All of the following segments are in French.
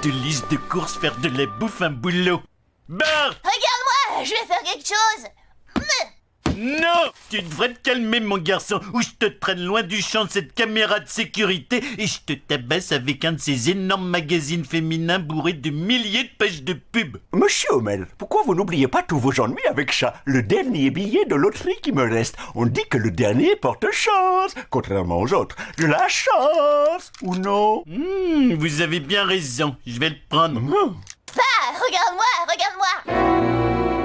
de liste de courses, faire de la bouffe, un boulot. Bart! Regarde-moi, je vais faire quelque chose. Non! Tu devrais te calmer, mon garçon, ou je te traîne loin du champ de cette caméra de sécurité et je te tabasse avec un de ces énormes magazines féminins bourrés de milliers de pages de pub. Monsieur Hommel, pourquoi vous n'oubliez pas tous vos ennuis avec ça? Le dernier billet de loterie qui me reste. On dit que le dernier porte chance, contrairement aux autres. De la chance, ou non? Vous avez bien raison, je vais le prendre. Ah, regarde-moi.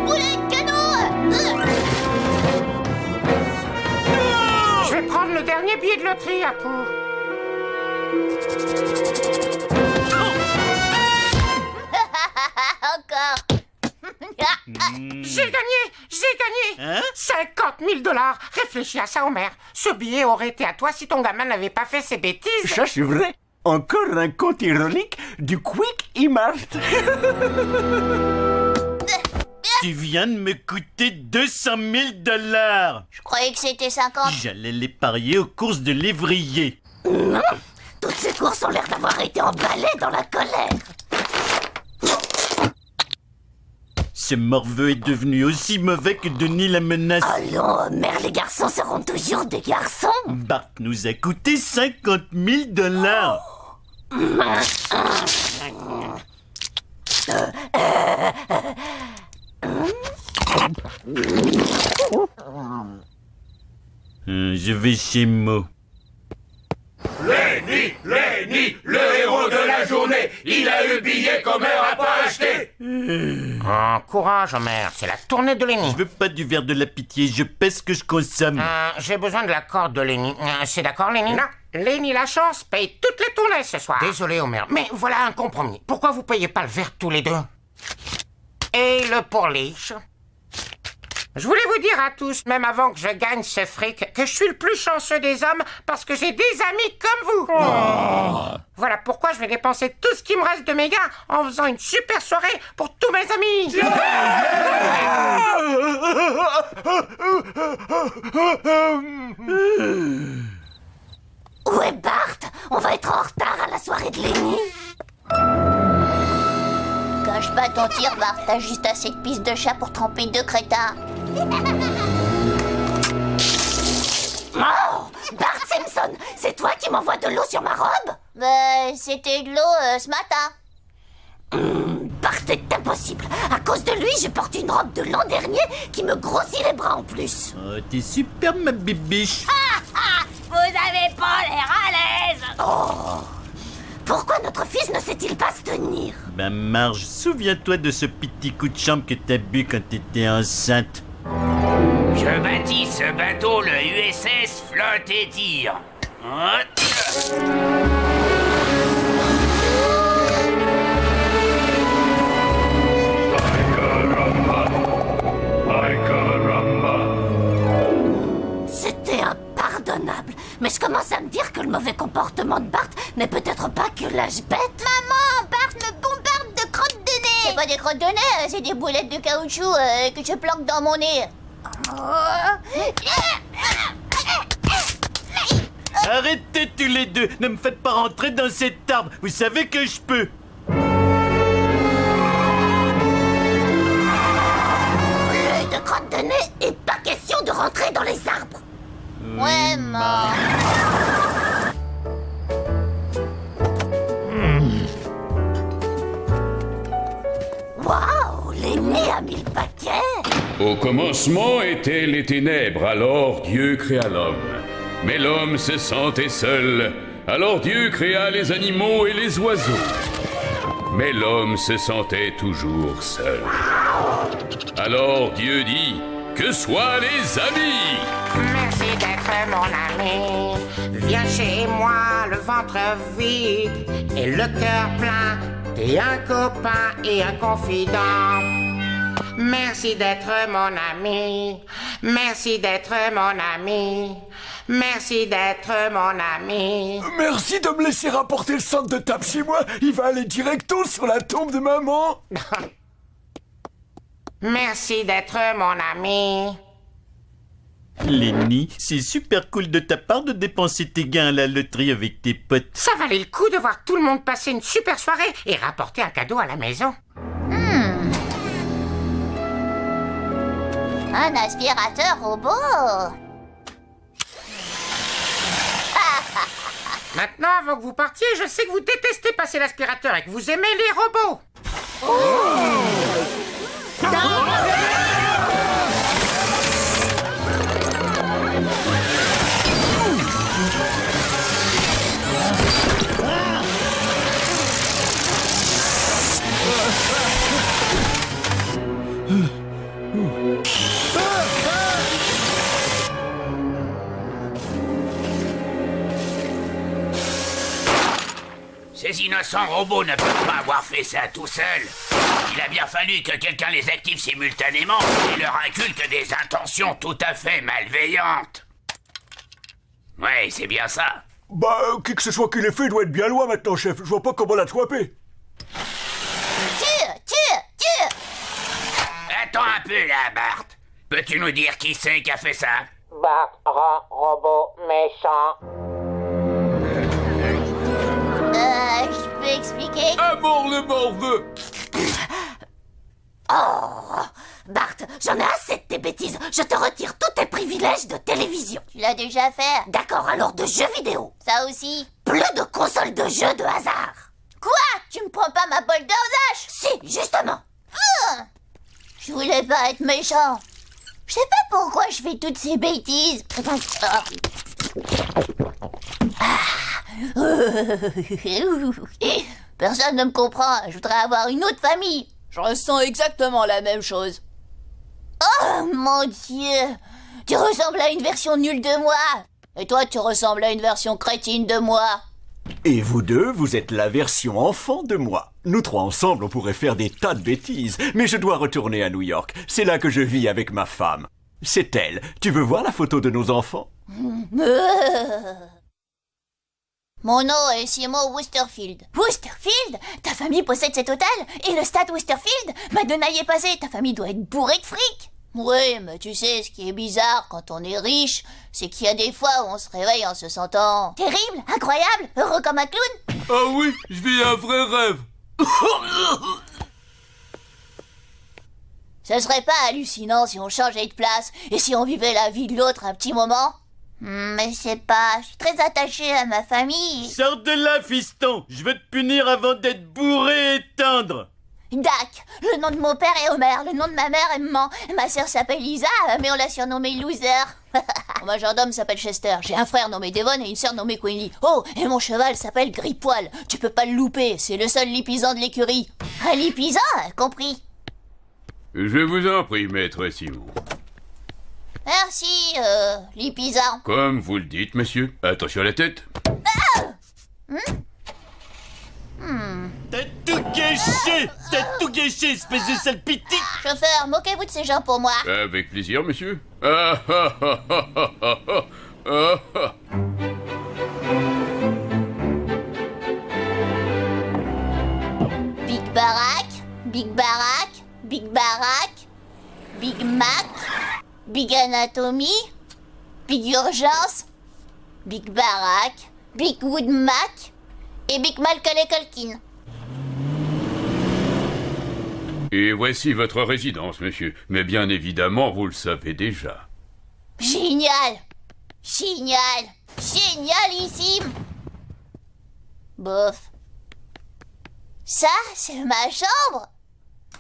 Boulet de canon. Je vais prendre le dernier billet de loterie, Apu. Encore. J'ai gagné Hein? 50 000 $. Réfléchis à ça, Homer. Ce billet aurait été à toi si ton gamin n'avait pas fait ses bêtises. Ça, c'est vrai. Encore un conte ironique du Quick E-Mart. Tu viens de me coûter 200 000 $. Je croyais que c'était 50. J'allais les parier aux courses de lévrier. Non, toutes ces courses ont l'air d'avoir été emballées dans la colère. Ce morveux est devenu aussi mauvais que Denis la menace. Allons, Homer, les garçons seront toujours des garçons. Bart nous a coûté 50 000 $. Je vais chez Mo. Lenny, le héros de la journée. Il a eu le billet qu'Homer n'a pas acheté. Courage, Homer. C'est la tournée de Lenny. Je veux pas du verre de la pitié, je pèse ce que je consomme. J'ai besoin de la corde de Lenny. C'est d'accord, Lenny? Non. Lenny la chance paye toutes les tournées ce soir. Désolé, Homer, mais voilà un compromis. Pourquoi vous payez pas le verre tous les deux? Et le pourliche? Je voulais vous dire à tous, même avant que je gagne ce fric, que je suis le plus chanceux des hommes parce que j'ai des amis comme vous. Voilà pourquoi je vais dépenser tout ce qui me reste de mes gains en faisant une super soirée pour tous mes amis. Où est Bart? On va être en retard à la soirée de Lenny. Cache pas ton tir, Bart. T'as juste assez de pisse de chat pour tremper 2 crétins. Oh, Bart Simpson, c'est toi qui m'envoies de l'eau sur ma robe? C'était de l'eau ce matin. Bart est impossible. À cause de lui, je porte une robe de l'an dernier qui me grossit les bras en plus. Oh, t'es super, ma bibiche. Vous avez pas l'air à l'aise. Oh. Pourquoi notre fils ne sait-il pas se tenir? Ben Marge, souviens-toi de ce petit coup de chambre que t'as bu quand t'étais enceinte. Je bâtis ce bateau le USS Flotte et Tir. C'était impardonnable. Mais je commence à me dire que le mauvais comportement de Bart n'est peut-être pas que l'âge bête. Maman, Bart me bombarde de crottes de nez. C'est pas des crottes de nez, c'est des boulettes de caoutchouc que je planque dans mon nez. Arrêtez tous les deux, ne me faites pas rentrer dans cet arbre, vous savez que je peux. Plus de crottes de nez et pas question de rentrer dans les arbres. Ouais, maman. Waouh, l'aîné a mis le paquet. Au commencement étaient les ténèbres, alors Dieu créa l'homme. Mais l'homme se sentait seul, alors Dieu créa les animaux et les oiseaux. Mais l'homme se sentait toujours seul. Alors Dieu dit, que soient les amis. Merci d'être mon ami. Viens chez moi, le ventre vide et le cœur plein. T'es un copain et un confident. Merci d'être mon ami. Merci d'être mon ami. Merci d'être mon ami. Merci de me laisser rapporter le centre de table chez moi. Il va aller directo sur la tombe de maman. Merci d'être mon ami. Lenny, c'est super cool de ta part de dépenser tes gains à la loterie avec tes potes. Ça valait le coup de voir tout le monde passer une super soirée et rapporter un cadeau à la maison. Un aspirateur robot. Maintenant, avant que vous partiez, je sais que vous détestez passer l'aspirateur et que vous aimez les robots. Ces innocents robots ne peuvent pas avoir fait ça tout seuls. Il a bien fallu que quelqu'un les active simultanément et leur inculque des intentions tout à fait malveillantes. Ouais, c'est bien ça. Bah, qui que ce soit qui l'ait fait doit être bien loin maintenant, chef. Je vois pas comment l'attraper. Tire. Attends un peu là, Bart. Peux-tu nous dire qui c'est qui a fait ça? Bart rend robot méchant. Je peux expliquer? À mort le morveux. Oh, Bart, j'en ai assez de tes bêtises. Je te retire tous tes privilèges de télévision. Tu l'as déjà fait. D'accord, alors de jeux vidéo. Ça aussi. Plus de consoles de jeux de hasard. Quoi? Tu me prends pas ma bolle d'arrosage? Si, justement. Je voulais pas être méchant. Je sais pas pourquoi je fais toutes ces bêtises. Personne ne me comprend. Je voudrais avoir une autre famille. Je ressens exactement la même chose. Oh mon Dieu! Tu ressembles à une version nulle de moi. Et toi, tu ressembles à une version crétine de moi. Et vous deux, vous êtes la version enfant de moi. Nous trois ensemble, on pourrait faire des tas de bêtises. Mais je dois retourner à New York. C'est là que je vis avec ma femme. C'est elle. Tu veux voir la photo de nos enfants? Mon nom est Simon Woosterfield. Woosterfield? Ta famille possède cet hôtel? Et le stade Woosterfield? Madonna y est passée, ta famille doit être bourrée de fric. Oui, mais tu sais, ce qui est bizarre quand on est riche, c'est qu'il y a des fois où on se réveille en se sentant... terrible, incroyable, heureux comme un clown. Ah oui, je vis un vrai rêve. Ce serait pas hallucinant si on changeait de place et si on vivait la vie de l'autre un petit moment? Mais je sais pas, je suis très attachée à ma famille. Sors de là, fiston. Je veux te punir avant d'être bourré et tendre. Dac, le nom de mon père est Homer, le nom de ma mère est Maman. Ma sœur s'appelle Lisa, mais on l'a surnommée Loser. Mon majordome s'appelle Chester, j'ai un frère nommé Devon et une sœur nommée Queenie. Oh, et mon cheval s'appelle Gripoil. Tu peux pas le louper, c'est le seul lipisan de l'écurie. Un lipisan, compris. Je vous en prie, maître Simon. Merci, lipisan. Comme vous le dites, monsieur. Attention à la tête. T'as tout gâché, espèce de sale pitique. Chauffeur, moquez-vous de ces gens pour moi. Avec plaisir, monsieur. Ah, ah, ah, ah, ah, ah, ah, ah. Big Barack, Big Barack, Big Barack, Big Mac, Big Anatomy, Big Urgence, Big Barack, Big Wood Mac et Big Macaulay Culkin. Et voici votre résidence, monsieur. Mais bien évidemment, vous le savez déjà. Génial! Génial! Génialissime! Bof. Ça, c'est ma chambre!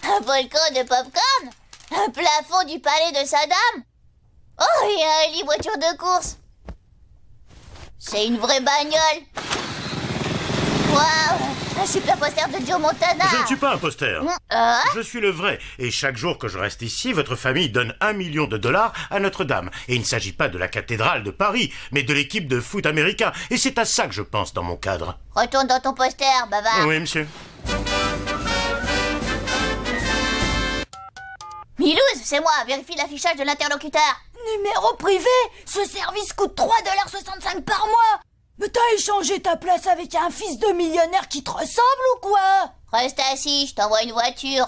Un volcan de popcorn! Un plafond du palais de Saddam! Oh, et un lit voiture de course! C'est une vraie bagnole! Waouh! Un super poster de Joe Montana! Je ne suis pas un poster. Hein? Je suis le vrai. Et chaque jour que je reste ici, votre famille donne $1 million à Notre-Dame. Et il ne s'agit pas de la cathédrale de Paris, mais de l'équipe de foot américain. Et c'est à ça que je pense dans mon cadre. Retourne dans ton poster, bavard! Oui, monsieur. Milouz, c'est moi, vérifie l'affichage de l'interlocuteur. Numéro privé? Ce service coûte 3,65 $ par mois. Mais t'as échangé ta place avec un fils de millionnaire qui te ressemble ou quoi? Reste assis, je t'envoie une voiture.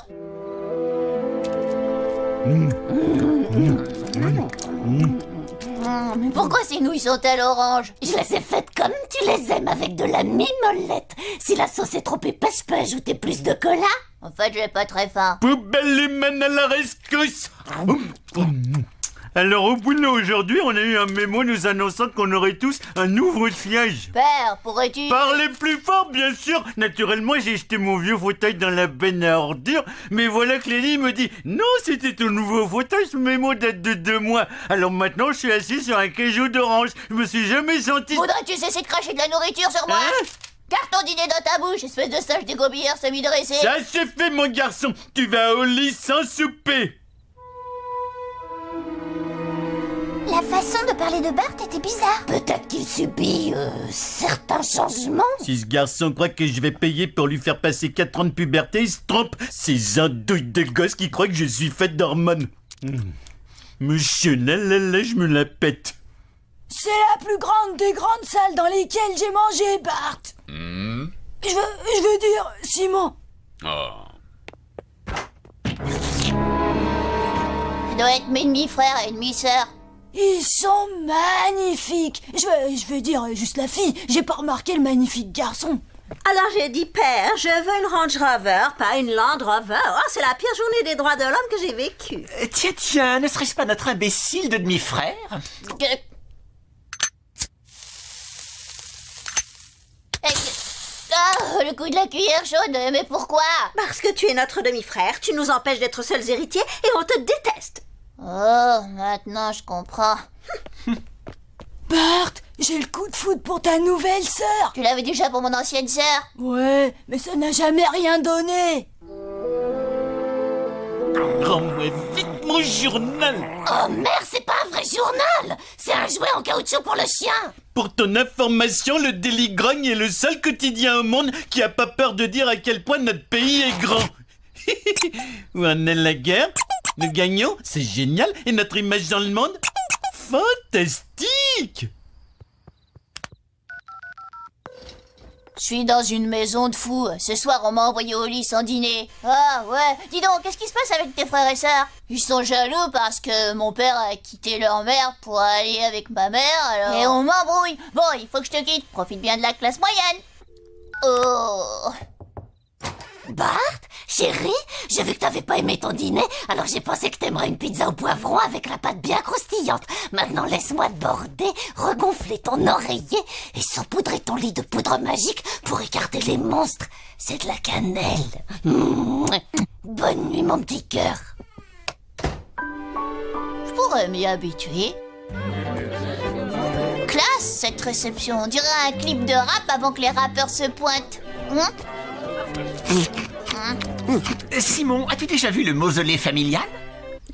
mais pourquoi ces nouilles sont-elles oranges? Je les ai faites comme tu les aimes, avec de la mimolette. Si la sauce est trop épaisse, je peux ajouter plus de cola. En fait, j'ai pas très faim. Poubelle humaine à la rescousse. Alors au boulot aujourd'hui, on a eu un mémo nous annonçant qu'on aurait tous un nouveau siège. Père, pourrais-tu... Parlez plus fort, bien sûr. Naturellement, j'ai jeté mon vieux fauteuil dans la benne à ordures, mais voilà que Lenny me dit « Non, c'était ton nouveau fauteuil, ce mémo date de 2 mois. » Alors maintenant, je suis assis sur un cajou d'orange. Je me suis jamais senti... Voudrais-tu cesser de cracher de la nourriture sur moi? Hein? Garde ton dîner dans ta bouche, espèce de sage dégobière semi-dressé. Ça c'est fait, mon garçon. Tu vas au lit sans souper. La façon de parler de Bart était bizarre. Peut-être qu'il subit certains changements. Si ce garçon croit que je vais payer pour lui faire passer 4 ans de puberté, il se trompe. Ces andouilles de gosses qui croient que je suis faite d'hormones. Monsieur, là, je me la pète. C'est la plus grande des grandes salles dans lesquelles j'ai mangé, Bart. Je veux dire, Simon. Oh. Ça doit être mes demi-frères et demi-sœurs. Ils sont magnifiques. Je veux dire, juste la fille. J'ai pas remarqué le magnifique garçon. Alors j'ai dit, père, je veux une Range Rover, pas une Land Rover. Oh, c'est la pire journée des droits de l'homme que j'ai vécue. Tiens, ne serait-ce pas notre imbécile de demi-frère? Ah, le coup de la cuillère chaude, mais pourquoi? Parce que tu es notre demi-frère, tu nous empêches d'être seuls héritiers et on te déteste. Oh, maintenant je comprends. Bart, j'ai le coup de foudre pour ta nouvelle sœur. Tu l'avais déjà pour mon ancienne sœur? Ouais, mais ça n'a jamais rien donné. Rends-moi vite mon journal. Oh merde, c'est pas un vrai journal. C'est un jouet en caoutchouc pour le chien. Pour ton information, le Daily Grogne est le seul quotidien au monde qui a pas peur de dire à quel point notre pays est grand. Où en est la guerre? Nous gagnons, c'est génial. Et notre image dans le monde? Fantastique! Je suis dans une maison de fous. Ce soir, on m'a envoyé au lit sans dîner. Ah ouais. Dis donc, qu'est-ce qui se passe avec tes frères et sœurs? Ils sont jaloux parce que mon père a quitté leur mère pour aller avec ma mère, alors... Et on m'embrouille. Bon, il faut que je te quitte. Profite bien de la classe moyenne. Oh... Bart, chérie, j'ai vu que t'avais pas aimé ton dîner, alors j'ai pensé que t'aimerais une pizza au poivron avec la pâte bien croustillante. Maintenant, laisse-moi te border, regonfler ton oreiller et saupoudrer ton lit de poudre magique pour écarter les monstres. C'est de la cannelle. Bonne nuit, mon petit cœur. Je pourrais m'y habituer. Classe, cette réception. On dirait un clip de rap avant que les rappeurs se pointent. Simon, as-tu déjà vu le mausolée familial?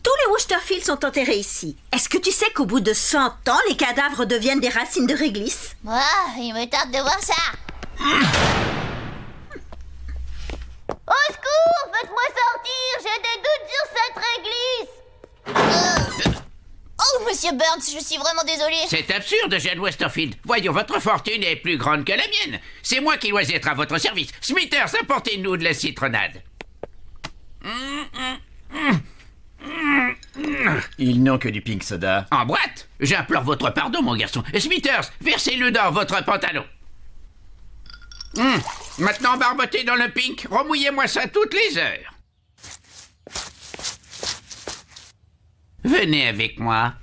Tous les Woosterfield sont enterrés ici. Est-ce que tu sais qu'au bout de 100 ans, les cadavres deviennent des racines de réglisse? Ah, il me tarde de voir ça. Au secours, faites-moi sortir, j'ai des doutes sur cette réglisse. Oh, monsieur Burns, je suis vraiment désolé. C'est absurde, Jeanne Westerfield. Voyons, votre fortune est plus grande que la mienne. C'est moi qui dois être à votre service. Smithers, apportez-nous de la citronnade. Ils n'ont que du pink soda. En boîte? J'implore votre pardon, mon garçon. Smithers, versez-le dans votre pantalon. Maintenant, barbotez dans le pink. Remouillez-moi ça toutes les heures. Venez avec moi.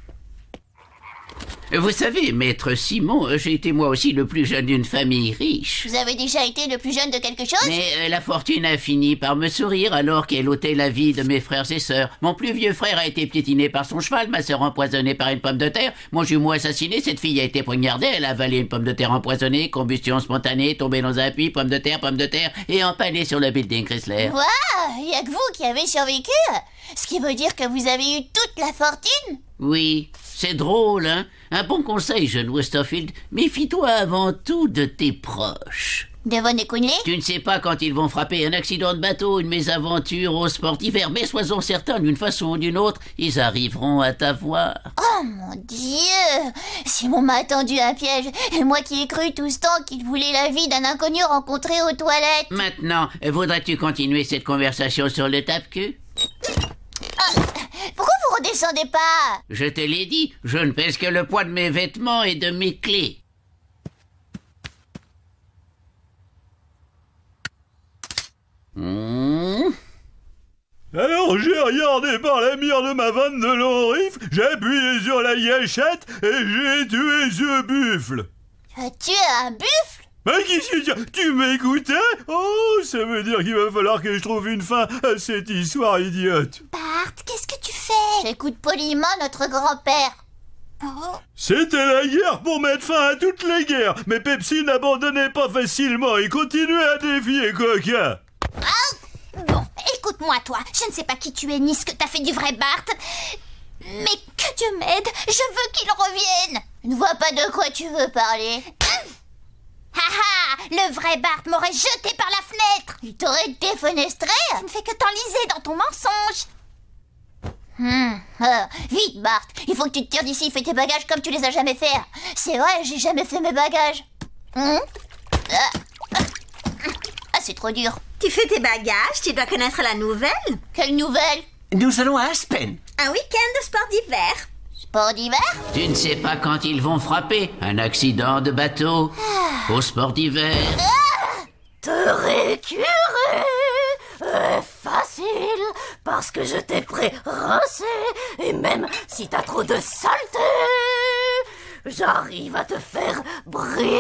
Vous savez, maître Simon, j'ai été moi aussi le plus jeune d'une famille riche. Vous avez déjà été le plus jeune de quelque chose? Mais la fortune a fini par me sourire alors qu'elle ôtait la vie de mes frères et sœurs. Mon plus vieux frère a été piétiné par son cheval, ma sœur empoisonnée par une pomme de terre, mon jumeau assassiné, cette fille a été poignardée, elle a avalé une pomme de terre empoisonnée, combustion spontanée, tombée dans un puits, pomme de terre, et empalée sur le building Chrysler. Waouh, il y a que vous qui avez survécu. Ce qui veut dire que vous avez eu toute la fortune? Oui, c'est drôle, hein? Un bon conseil, jeune Westerfield, méfie-toi avant tout de tes proches. Devon et Quinley? Tu ne sais pas quand ils vont frapper un accident de bateau, une mésaventure au sport d'hiver, mais sois-en certain, d'une façon ou d'une autre, ils arriveront à t'avoir. Oh mon Dieu! Simon m'a attendu un piège, et moi qui ai cru tout ce temps qu'il voulait la vie d'un inconnu rencontré aux toilettes. Maintenant, voudrais-tu continuer cette conversation sur le tape-cul? Pourquoi vous redescendez descendez pas. Je te l'ai dit, je ne pèse que le poids de mes vêtements et de mes clés. Alors j'ai regardé par la mire de ma vanne de long-rifle, j'ai appuyé sur la gâchette et j'ai tué ce buffle. Tu as tué un buffle? Mais qu'est-ce que tu m'écoutais? Oh, ça veut dire qu'il va falloir que je trouve une fin à cette histoire idiote. Bart, qu'est-ce que tu fais? J'écoute poliment notre grand-père. Oh. C'était la guerre pour mettre fin à toutes les guerres, mais Pepsi n'abandonnait pas facilement et continuait à défier Coca. Bon, écoute-moi toi, je ne sais pas qui tu es ni ce que t'as fait du vrai Bart, mais que Dieu m'aide, je veux qu'il revienne. Je ne vois pas de quoi tu veux parler. Haha, le vrai Bart m'aurait jeté par la fenêtre. Il t'aurait défenestré. Tu ne fais que t'enliser dans ton mensonge. Vite Bart, il faut que tu te tires d'ici, fais tes bagages comme tu les as jamais fait. C'est vrai, j'ai jamais fait mes bagages. C'est trop dur. Tu fais tes bagages, tu dois connaître la nouvelle. Quelle nouvelle? Nous allons à Aspen. Un week-end de sport d'hiver. Sport d'hiver? Tu ne sais pas quand ils vont frapper. Un accident de bateau. Au sport d'hiver. Te récurer est facile parce que je t'ai pré-rincé et même si t'as trop de saleté, j'arrive à te faire briller.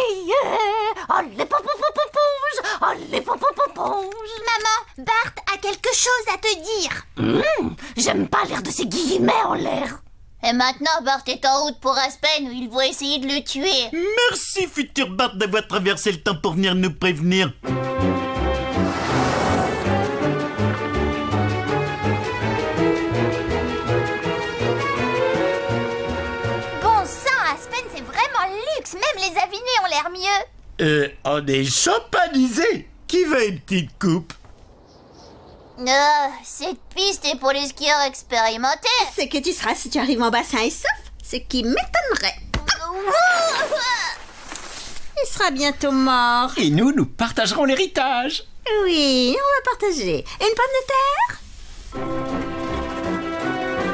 Allez, pompouge, allez, pompouge. Maman, Bart a quelque chose à te dire. J'aime pas l'air de ces guillemets en l'air. Et maintenant, Bart est en route pour Aspen où ils vont essayer de le tuer. Merci, futur Bart, d'avoir traversé le temps pour venir nous prévenir. Bon sang, Aspen, c'est vraiment luxe. Même les avinés ont l'air mieux. On est champanisé. Qui veut une petite coupe? Cette piste est pour les skieurs expérimentés. C'est que tu seras si tu arrives en bassin et sauf, ce qui m'étonnerait. Il sera bientôt mort. Et nous partagerons l'héritage. Oui, on va partager. Une pomme de terre?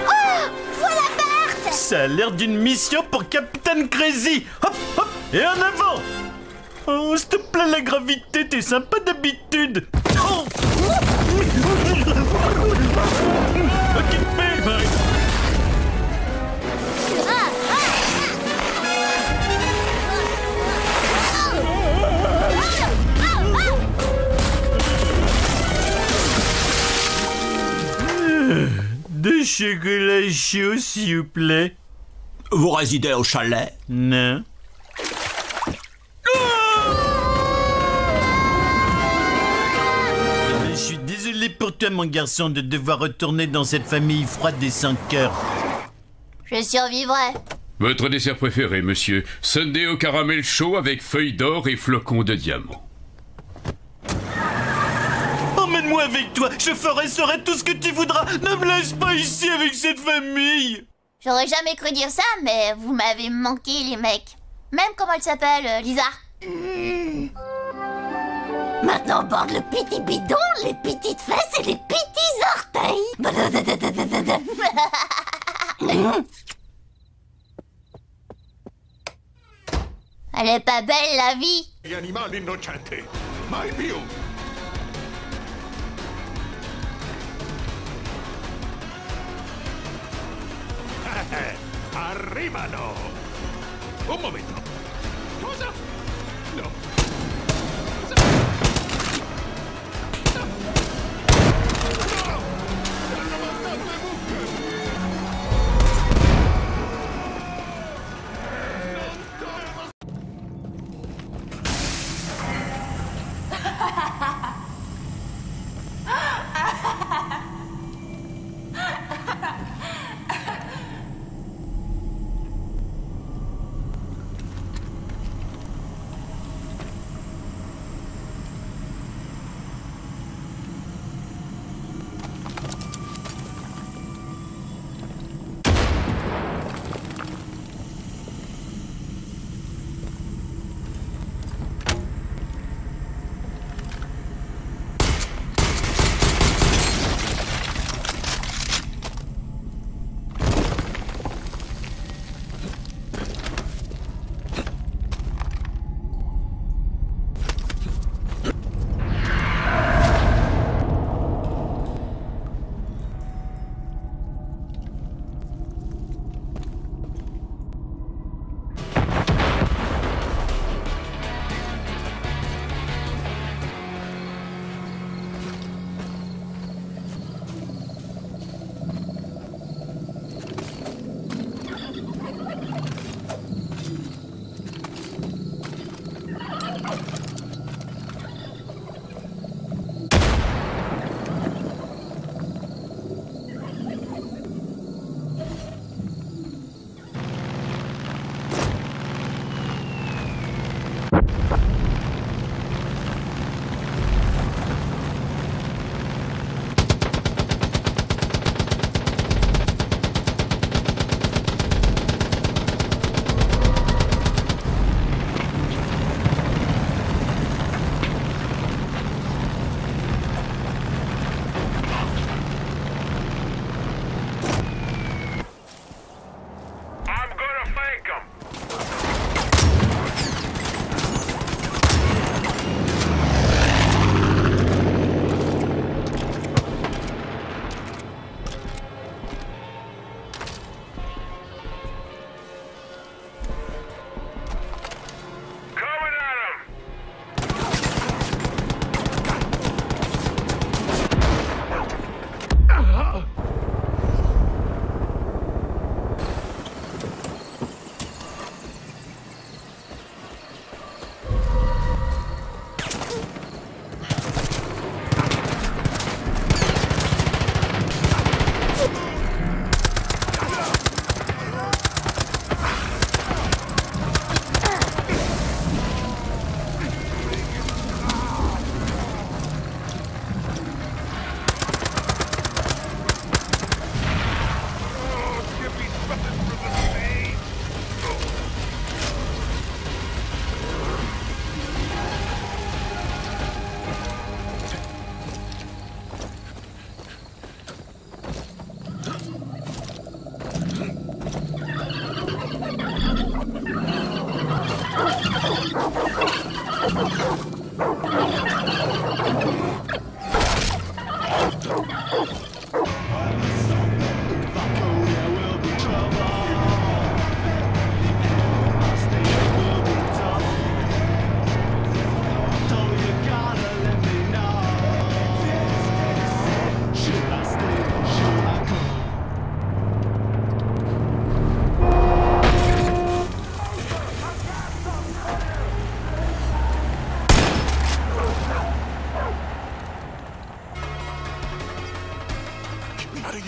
Oh, voilà Bart. Ça a l'air d'une mission pour Captain Crazy. Hop, hop, et en avant. Oh, s'il te plaît, la gravité, t'es sympa d'habitude. Oh. Des chocolats chauds, s'il vous plaît. Vous résidez au chalet? Non. Je suis désolé pour toi, mon garçon, de devoir retourner dans cette famille froide et sans cœur. Je survivrai. Votre dessert préféré, monsieur. Sundae au caramel chaud avec feuilles d'or et flocons de diamant. Emmène-moi avec toi, je serai tout ce que tu voudras. Ne me laisse pas ici avec cette famille. J'aurais jamais cru dire ça, mais vous m'avez manqué, les mecs. Même comment elle s'appelle, Lisa. Maintenant, borde le petit bidon, les petites fesses et les petits orteils. Elle est pas belle, la vie. Animal innocente. Mai più. Arrivano! Un momento! Cosa? No!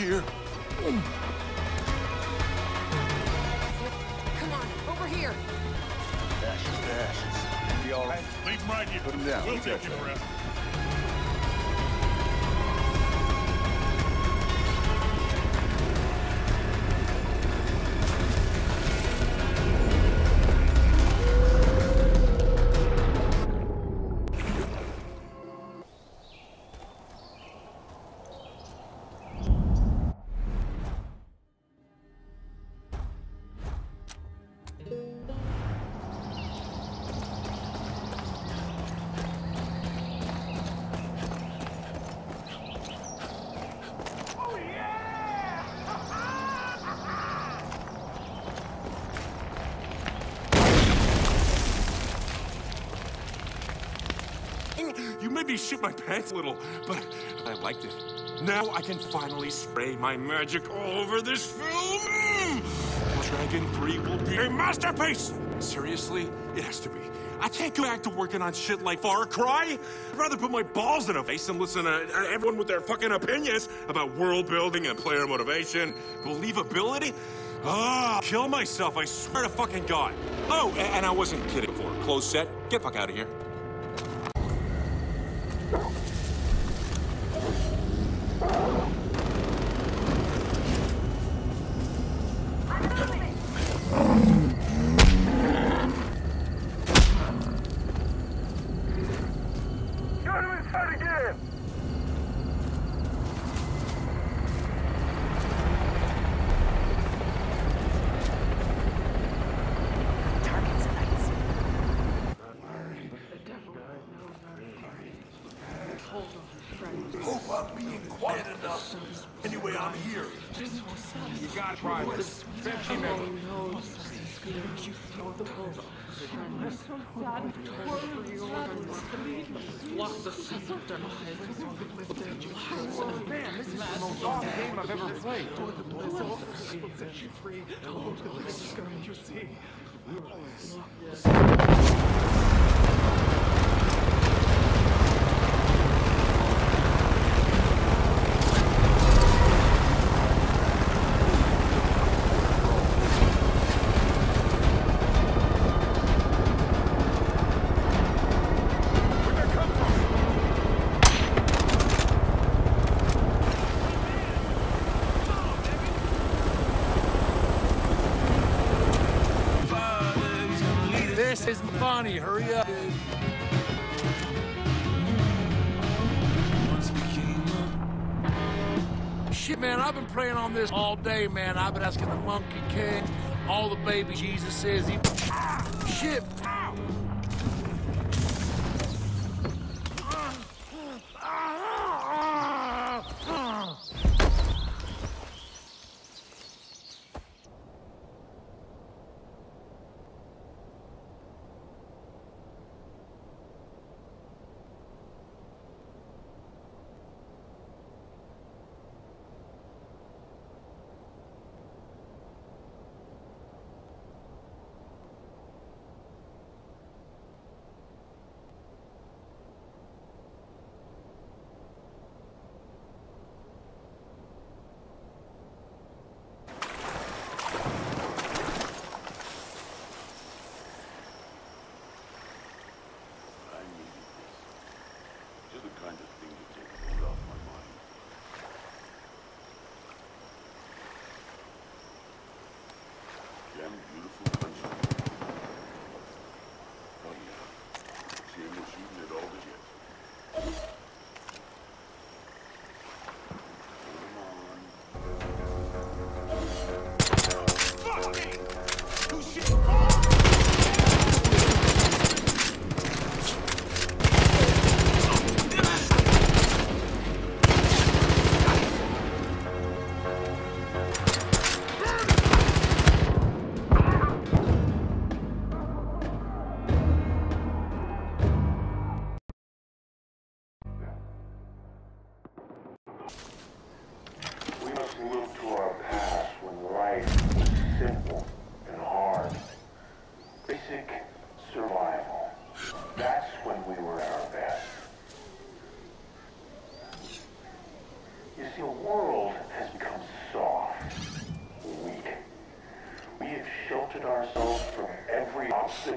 here. Come on, over here. Ashes. Be all right. Leave him right here. Put him down. We'll take him around. You made me shit my pants a little, but I liked it. Now I can finally spray my magic all over this film. Dragon 3 will be a masterpiece. Seriously, it has to be. I can't go back to working on shit like Far Cry. I'd rather put my balls in a vase and listen to everyone with their fucking opinions about world building and player motivation, believability. Kill myself, I swear to fucking God. Oh, and I wasn't kidding before. Close set. Get the fuck out of here. Hope I'm being quiet enough. Anyway, I'm here. You got progress. Lost the system. Man, this is the most awesome game I've ever played. You see. This isn't funny. Hurry up. Shit, man, I've been praying on this all day, man. I've been asking the Monkey King, all the baby Jesus is. Shit.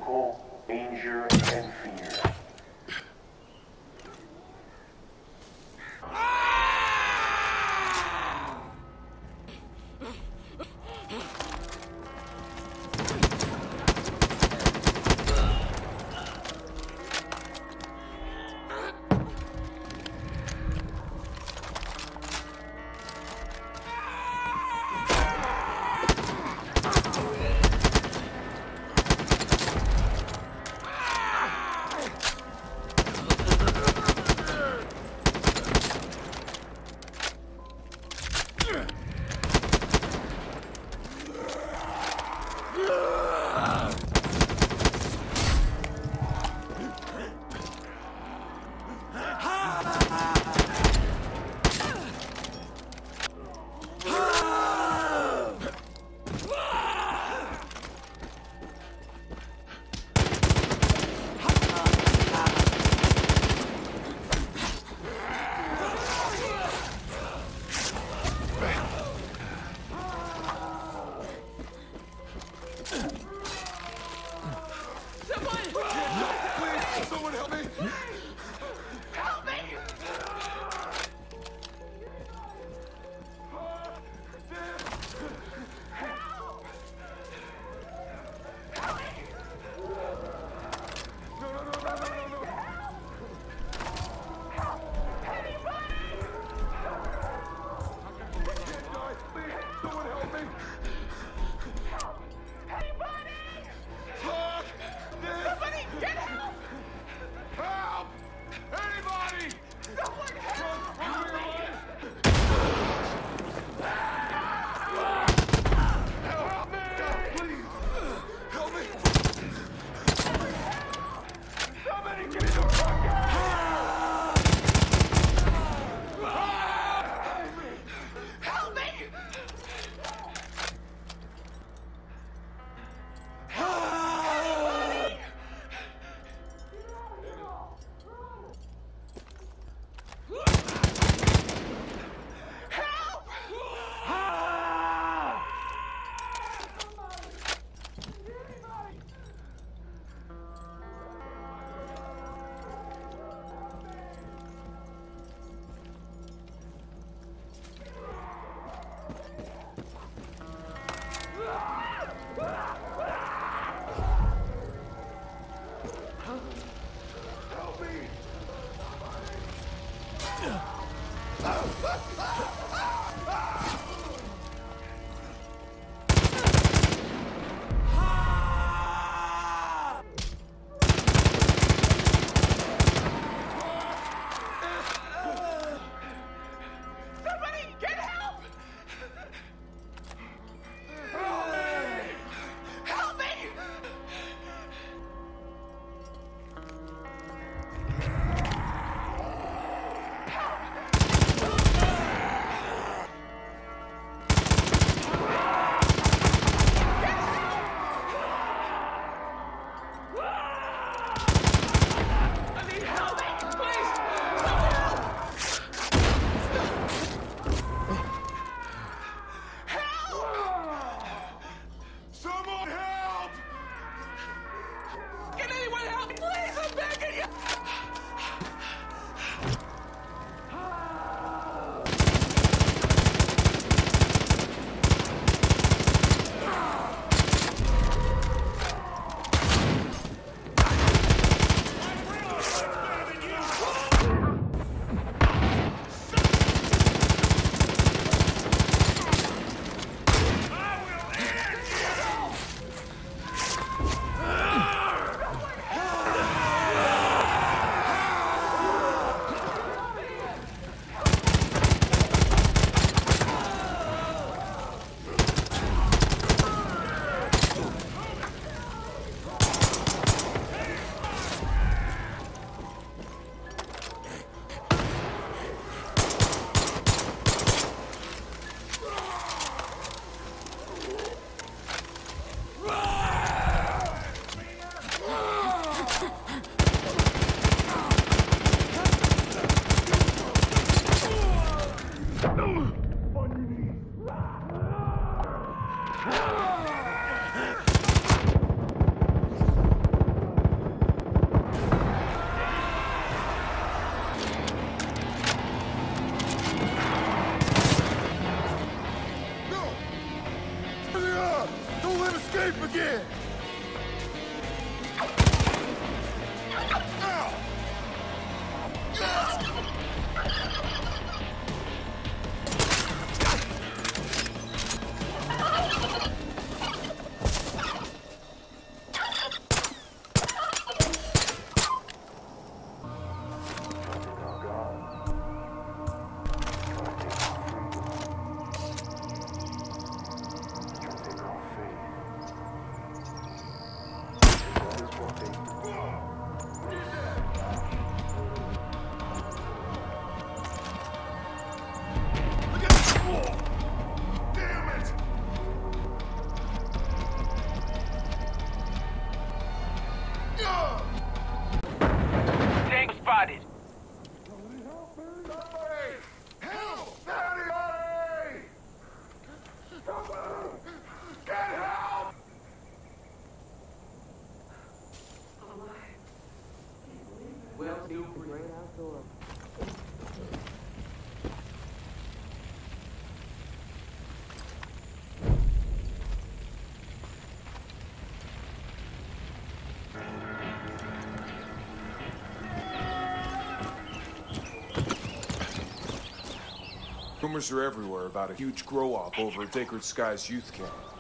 physical danger and fear. Rumors are everywhere about a huge grow-up over at Sacred Skies Youth Camp.